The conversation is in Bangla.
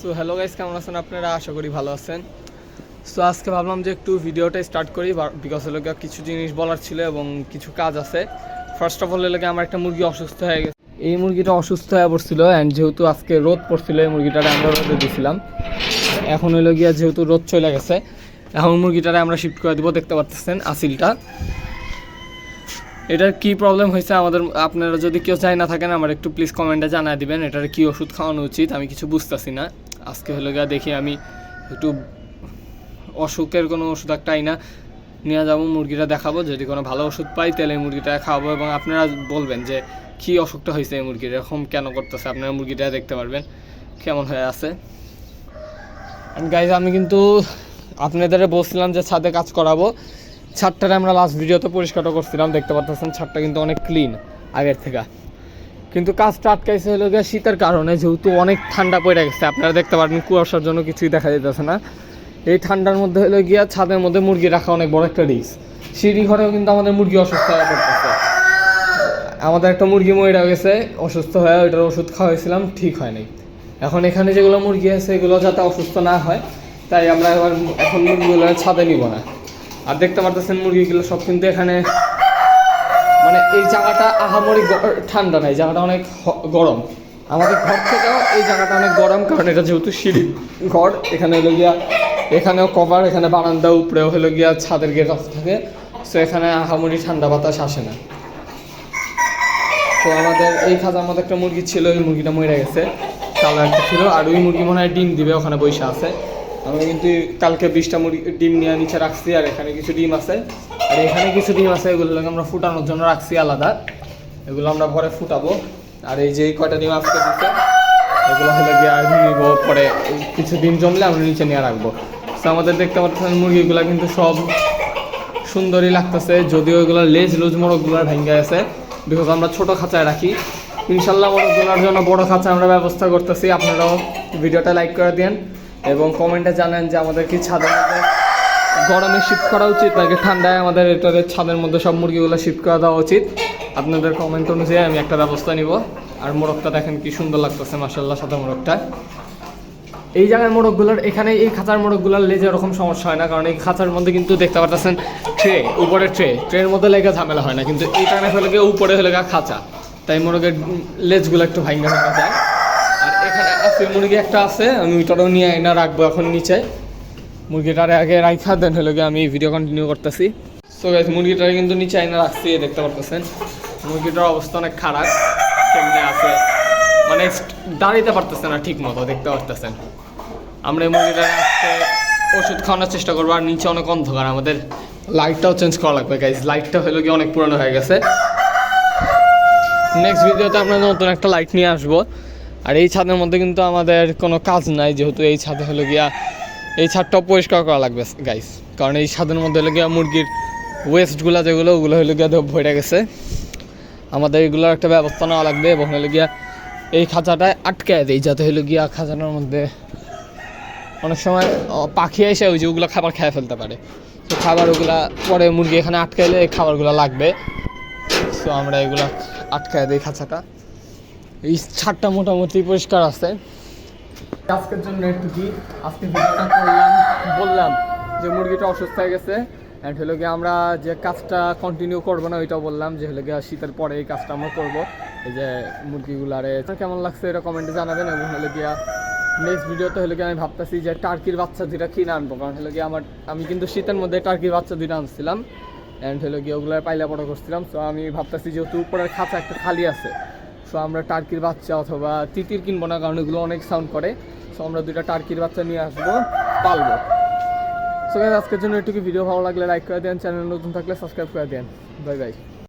সো হ্যালো গাইস, কেমন আছেন আপনারা? আশা করি ভালো আছেন। সো আজকে ভাবলাম যে একটু ভিডিওটা স্টার্ট করি, বিকজ হলো কিছু জিনিস বলার ছিল এবং কিছু কাজ আছে। ফার্স্ট অফ অল হলো আমার একটা মুরগি অসুস্থ হয়ে গেছে। এই মুরগিটা অসুস্থ হয়ে পড়ছিল অ্যান্ড যেহেতু আজকে রোদ পড়ছিল এই মুরগিটারে আমরা রোদে দিয়েছিলাম। এখন হলো গিয়া যেহেতু রোদ চলে গেছে, এখন মুরগিটারে আমরা শিফট করে দেবো। দেখতে পাচ্ছেন আসিলটা। এটার কী প্রবলেম হয়েছে আমাদের, আপনারা যদি কেউ চাই না থাকেন আমার একটু প্লিজ কমেন্টে জানিয়ে দিবেন এটার কী ওষুধ খাওয়ানো উচিত। আমি কিছু বুঝতেছি না। আজকে হলো গিয়া দেখি আমি একটু অসুখের কোনো ওষুধ একটাই না নিয়ে যাবো, মুরগিটা দেখাবো। যদি কোনো ভালো ওষুধ পাই তাহলে এই মুরগিটা খাওয়াবো এবং আপনারা বলবেন যে কী অসুখটা হয়েছে এই মুরগির, এরকম কেন করতেছে। আপনারা মুরগিটা দেখতে পারবেন কেমন হয়ে আছে। গাইজ আমি কিন্তু আপনাদের বলছিলাম যে ছাদে কাজ করাবো। ছাদটারে আমরা লাস্ট ভিডিওতে পরিষ্কারও করছিলাম, দেখতে পাচ্ছেন ছাদটা কিন্তু অনেক ক্লিন আগের থেকে। কিন্তু কাজটা আটকাইছে হলো গিয়ে শীতের কারণে, যেহেতু অনেক ঠান্ডা পড়ে গেছে। আপনারা দেখতে পারবেন কুয়াশার জন্য কিছুই দেখা যেতেছে না। এই ঠান্ডার মধ্যে হলো গিয়া ছাদের মধ্যে মুরগি রাখা অনেক বড় একটা রিস্ক। সিঁড়ি ঘরেও কিন্তু আমাদের মুরগি অসুস্থ হয়ে পড়তেছে। আমাদের একটা মুরগি মরে গেছে অসুস্থ হয়ে, ওইটার ওষুধ খাওয়াইছিলাম, ঠিক হয়নি। এখন এখানে যেগুলো মুরগি আছে এগুলো যাতে অসুস্থ না হয়, তাই আমরা এখন মুরগিগুলো ছাদে নিব না। আর দেখতে পারতেছেন মুরগিগুলো সব কিন্তু এখানে, মানে এই জায়গাটা আহামরি ঠান্ডা নাই, জায়গাটা অনেক গরম। আমাদের ঘর থেকেও এই জায়গাটা অনেক গরম, কারণ এটা যেহেতু সিঁড়ি ঘর। এখানে হলো গিয়া এখানেও কভার, এখানে বারান্দা, উপরেও হলো গিয়া ছাদের গেট অফ থাকে। সো এখানে আহামরি ঠান্ডা বাতাস আসে না। তো আমাদের এই খাঁচার মধ্যে একটা মুরগি ছিল, ওই মুরগিটা মরে গেছে। কালো একটা ছিল, আর ওই মুরগি মনে হয় ডিম দিবে, ওখানে বসে আছে। আমি কিন্তু কালকে 20টা মুরগি ডিম নিয়ে নিচে রাখছি, আর এখানে কিছু ডিম আছে, আর এখানে কিছু ডিম আছে। এগুলোকে আমরা ফুটানোর জন্য রাখছি আলাদা, এগুলো আমরা পরে ফুটাবো। আর এই যে কয়টা ডিম আজকে দিচ্ছে এগুলো হলে গিয়ে আর নিব, পরে কিছু ডিম জমলে আমরা নিচে নিয়ে রাখবো। তো আমাদের দেখতে পাচ্ছেন মুরগিগুলো কিন্তু সব সুন্দরই লাগতেছে, যদিও এগুলো লেজ লুজ মোরগগুলোর ভেঙে গেছে, বিকজ আমরা ছোটো খাঁচায় রাখি। ইনশাল্লাহ মোরগগুলোর জন্য বড়ো খাঁচা আমরা ব্যবস্থা করতেছি। আপনারাও ভিডিওটা লাইক করে দেন এবং কমেন্টে জানান যে আমাদের কি ছাদের মধ্যে গরমে শিফট করা উচিত নাকি ঠান্ডায় আমাদের এটাদের ছাদের মধ্যে সব মুরগিগুলো শিফট করে দেওয়া উচিত। আপনাদের কমেন্ট অনুযায়ী আমি একটা ব্যবস্থা নিব। আর মোরগটা দেখেন কি সুন্দর লাগতেছে, মাশাআল্লাহ, সাদা মোরগটা। এই জায়গায় মোরগগুলোর, এখানে এই খাঁচার মোরগগুলোর লেজে এরকম সমস্যা হয় না, কারণ এই খাঁচার মধ্যে কিন্তু দেখতে পাচ্ছেন ট্রে, উপরে ট্রের মধ্যে লেগে ঝামেলা হয় না। কিন্তু এই টানে হলে গিয়ে উপরে হলে গিয়ে খাঁচা, তাই মোরগের লেজগুলো একটু ভাঙা ভাঙা যায়। আর এখানে আছে মুরগি একটা আছে, আমি ওইটারও নিয়ে এনে রাখবো এখন নিচে। মুরগিটারে আগে রাখা দেন হলো গিয়ে আমি ভিডিও কন্টিনিউ করতেছি। সো গাইস, মুরগিটারে কিন্তু নিচে এনে রাখছি, দেখতে পারতেছেন মুরগিটার অবস্থা অনেক খারাপ, কেমনে আছে মানে দাঁড়াইতে পারতেছে না ঠিক মতো, দেখতে পারতেছেন। আমরা এই মুরগিটারে আজকে ওষুধ খাওয়ানোর চেষ্টা করবো। আর নিচে অনেক অন্ধকার, আমাদের লাইটটাও চেঞ্জ করা লাগবে গাইস। লাইটটা হলো গিয়ে অনেক পুরনো হয়ে গেছে। নেক্সট ভিডিওতে আমরা নতুন একটা লাইট নিয়ে আসবো। আর এই ছাদের মধ্যে কিন্তু আমাদের কোনো কাজ নাই, যেহেতু এই ছাদে হলো গিয়া এই ছাদটাও পরিষ্কার করা লাগবে গাইস, কারণ এই ছাদের মধ্যে হলো গিয়া মুরগির ওয়েস্টগুলো যেগুলো ওগুলো হলো গিয়া ভরে গেছে। আমাদের এগুলোর একটা ব্যবস্থা নেওয়া লাগবে এবং হলো গিয়া এই খাঁচাটায় আটকায় দেয়, যাতে হলো গিয়া খাঁচাটার মধ্যে অনেক সময় পাখি এসে ওই যে ওগুলো খাবার খেয়ে ফেলতে পারে। তো খাবার ওগুলা পরে মুরগি এখানে আটকাইলে এই খাবারগুলো লাগবে। সো আমরা এগুলো আটকায় দিই খাঁচাটা। এই ছাদটা মোটামুটি পরিষ্কার আছে। আজকের জন্য একটু কি আজকে ভিডিওটা করলাম, বললাম যে মুরগিটা অসুস্থ হয়ে গেছে অ্যান্ড হলো গিয়ে আমরা যে কাজটা কন্টিনিউ করবো না ওইটাও বললাম, যে হলো গিয়ে শীতের পরে এই কাজটা আমরা করবো। এই যে মুরগিগুলারে কেমন লাগছে এটা কমেন্টে জানাবেন। এবং হলো গিয়া নেক্সট ভিডিওতে হলো গিয়ে আমি ভাবতেছি যে টার্কির বাচ্চা দুটা কিনে আনবো, কারণ হলো গিয়ে আমি কিন্তু শীতের মধ্যে টার্কির বাচ্চা দুটা আনছিলাম অ্যান্ড হলো গিয়ে ওগুলো পাইলা বড় করছিলাম। সো আমি ভাবতেছি যেহেতু উপরের খাঁচা একটা খালি আছে, সো আমরা টার্কির বাচ্চা অথবা তিতির কিনবো না, কারণ এগুলো অনেক সাউন্ড করে। সো আমরা দুইটা টার্কির বাচ্চা নিয়ে আসবো, পালবো। সো গাইস, আজকের জন্য একটু ভিডিও ভালো লাগলে লাইক করে দেন, চ্যানেল নতুন থাকলে সাবস্ক্রাইব করে দেন। Bye bye.